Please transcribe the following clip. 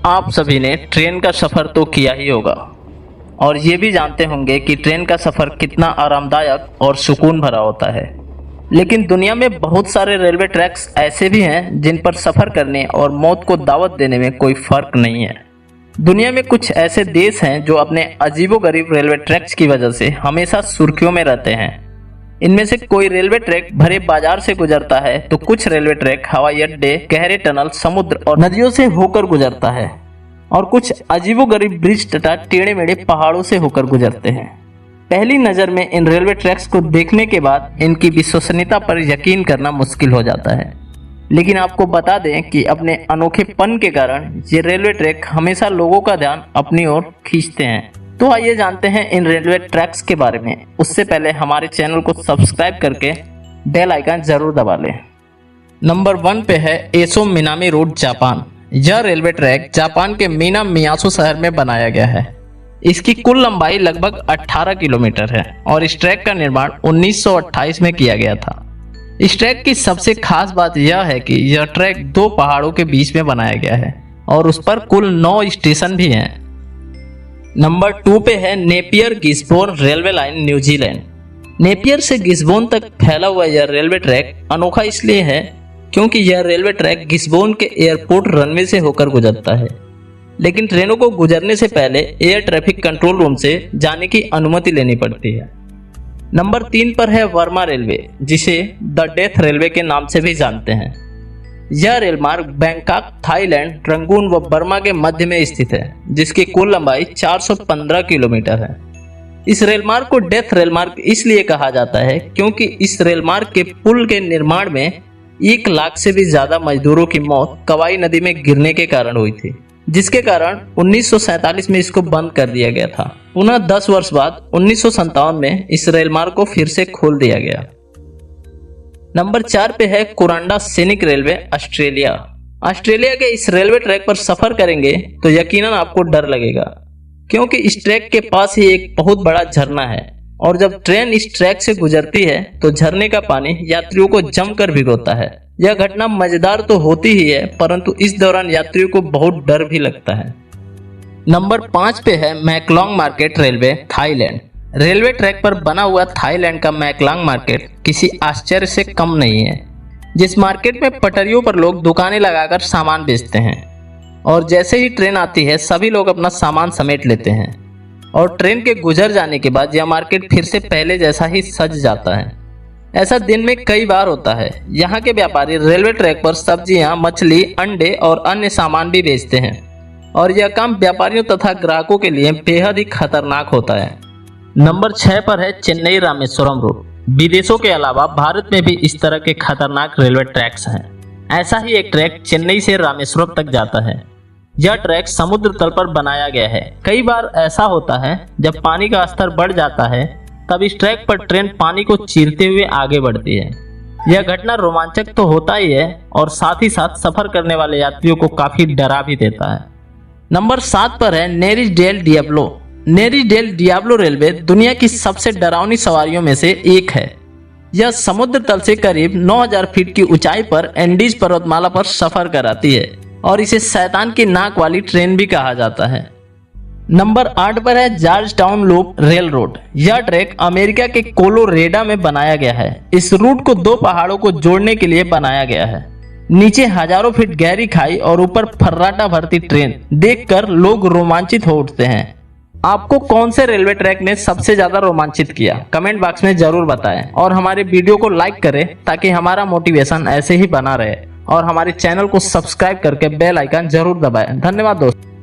आप सभी ने ट्रेन का सफ़र तो किया ही होगा और ये भी जानते होंगे कि ट्रेन का सफ़र कितना आरामदायक और सुकून भरा होता है। लेकिन दुनिया में बहुत सारे रेलवे ट्रैक्स ऐसे भी हैं जिन पर सफ़र करने और मौत को दावत देने में कोई फ़र्क नहीं है। दुनिया में कुछ ऐसे देश हैं जो अपने अजीबोगरीब रेलवे ट्रैक्स की वजह से हमेशा सुर्खियों में रहते हैं। इनमें से कोई रेलवे ट्रैक भरे बाजार से गुजरता है तो कुछ रेलवे ट्रैक हवाई अड्डे, गहरे टनल, समुद्र और नदियों से होकर गुजरता है और कुछ अजीबोगरीब ब्रिज तथा टेढ़े मेढ़े पहाड़ों से होकर गुजरते हैं। पहली नज़र में इन रेलवे ट्रैक्स को देखने के बाद इनकी विश्वसनीयता पर यकीन करना मुश्किल हो जाता है। लेकिन आपको बता दें कि अपने अनोखेपन के कारण ये रेलवे ट्रैक हमेशा लोगों का ध्यान अपनी ओर खींचते हैं। तो आइए जानते हैं इन रेलवे ट्रैक्स के बारे में। उससे पहले हमारे चैनल को सब्सक्राइब करके बेल आइकन जरूर दबा लें। नंबर 1 पे है एसो मिनामी रोड, जापान। यह रेलवे ट्रैक जापान के मीना मियासो शहर में बनाया गया है। इसकी कुल लंबाई लगभग 18 किलोमीटर है और इस ट्रैक का निर्माण 1928 में किया गया था। इस ट्रैक की सबसे खास बात यह है कि यह ट्रैक 2 पहाड़ों के बीच में बनाया गया है और उस पर कुल 9 स्टेशन भी हैं। नंबर 2 पे है Napier Gisborne railway line, New Zealand. Napier से गिसबोर्न तक फैला हुआ यह रेलवे ट्रैक अनोखा इसलिए है क्योंकि यह रेलवे ट्रैक गिसबोर्न के एयरपोर्ट रनवे से होकर गुजरता है। लेकिन ट्रेनों को गुजरने से पहले एयर ट्रैफिक कंट्रोल रूम से जाने की अनुमति लेनी पड़ती है। नंबर 3 पर है वर्मा रेलवे, जिसे द डेथ रेलवे के नाम से भी जानते हैं। यह रेल मार्ग बैंकॉक, थाईलैंड, रंगून व बर्मा के मध्य में स्थित है, जिसकी कुल लंबाई 415 किलोमीटर है। इस रेल मार्ग को डेथ रेल मार्ग इसलिए कहा जाता है क्योंकि इस रेल मार्ग के पुल के निर्माण में 1 लाख से भी ज्यादा मजदूरों की मौत कवाई नदी में गिरने के कारण हुई थी, जिसके कारण 1947 में इसको बंद कर दिया गया था। पुनः 10 वर्ष बाद 1957 में इस रेल मार्ग को फिर से खोल दिया गया। नंबर 4 पे है कोरंडा सैनिक रेलवे, ऑस्ट्रेलिया। ऑस्ट्रेलिया के इस रेलवे ट्रैक पर सफर करेंगे तो यकीनन आपको डर लगेगा क्योंकि इस ट्रैक के पास ही एक बहुत बड़ा झरना है और जब ट्रेन इस ट्रैक से गुजरती है तो झरने का पानी यात्रियों को जमकर भिगोता है। यह घटना मजेदार तो होती ही है परंतु इस दौरान यात्रियों को बहुत डर भी लगता है। नंबर 5 पे है Maeklong market railway, Thailand. Railway track पर बना हुआ थाईलैंड का मैकलोंग मार्केट किसी आश्चर्य से कम नहीं है। जिस मार्केट में पटरियों पर लोग दुकानें लगाकर सामान बेचते हैं और जैसे ही ट्रेन आती है सभी लोग अपना सामान समेट लेते हैं और ट्रेन के गुजर जाने के बाद यह मार्केट फिर से पहले जैसा ही सज जाता है। ऐसा दिन में कई बार होता है। यहाँ के व्यापारी रेलवे ट्रैक पर सब्जियां, मछली, अंडे और अन्य सामान भी बेचते हैं और यह काम व्यापारियों तथा ग्राहकों के लिए बेहद ही खतरनाक होता है। नंबर 6 पर है चेन्नई रामेश्वरम रोड। विदेशों के अलावा भारत में भी इस तरह के खतरनाक रेलवे ट्रैक्स हैं। ऐसा ही एक ट्रैक चेन्नई से रामेश्वरम तक जाता है। यह ट्रैक समुद्र तल पर बनाया गया है। कई बार ऐसा होता है जब पानी का स्तर बढ़ जाता है तब इस ट्रैक पर ट्रेन पानी को चीरते हुए आगे बढ़ती है। यह घटना रोमांचक तो होता ही है और साथ ही साथ सफर करने वाले यात्रियों को काफी डरा भी देता है। नंबर 7 पर है Nariz del Diablo. Nariz del Diablo railway दुनिया की सबसे डरावनी सवारियों में से एक है। यह समुद्र तल से करीब 9000 फीट की ऊंचाई पर एंडीज पर्वतमाला पर सफर कराती है और इसे शैतान की नाक वाली ट्रेन भी कहा जाता है। नंबर 8 पर है George town loop rail road. यह ट्रैक अमेरिका के कोलोरेडो में बनाया गया है। इस रूट को 2 पहाड़ों को जोड़ने के लिए बनाया गया है। नीचे हजारों फीट गहरी खाई और ऊपर फर्राटा भरती ट्रेन देखकर लोग रोमांचित हो उठते हैं। आपको कौन से रेलवे ट्रैक ने सबसे ज्यादा रोमांचित किया, कमेंट बॉक्स में जरूर बताएं और हमारे वीडियो को लाइक करें ताकि हमारा मोटिवेशन ऐसे ही बना रहे और हमारे चैनल को सब्सक्राइब करके बेल आइकन जरूर दबाएं। धन्यवाद दोस्तों।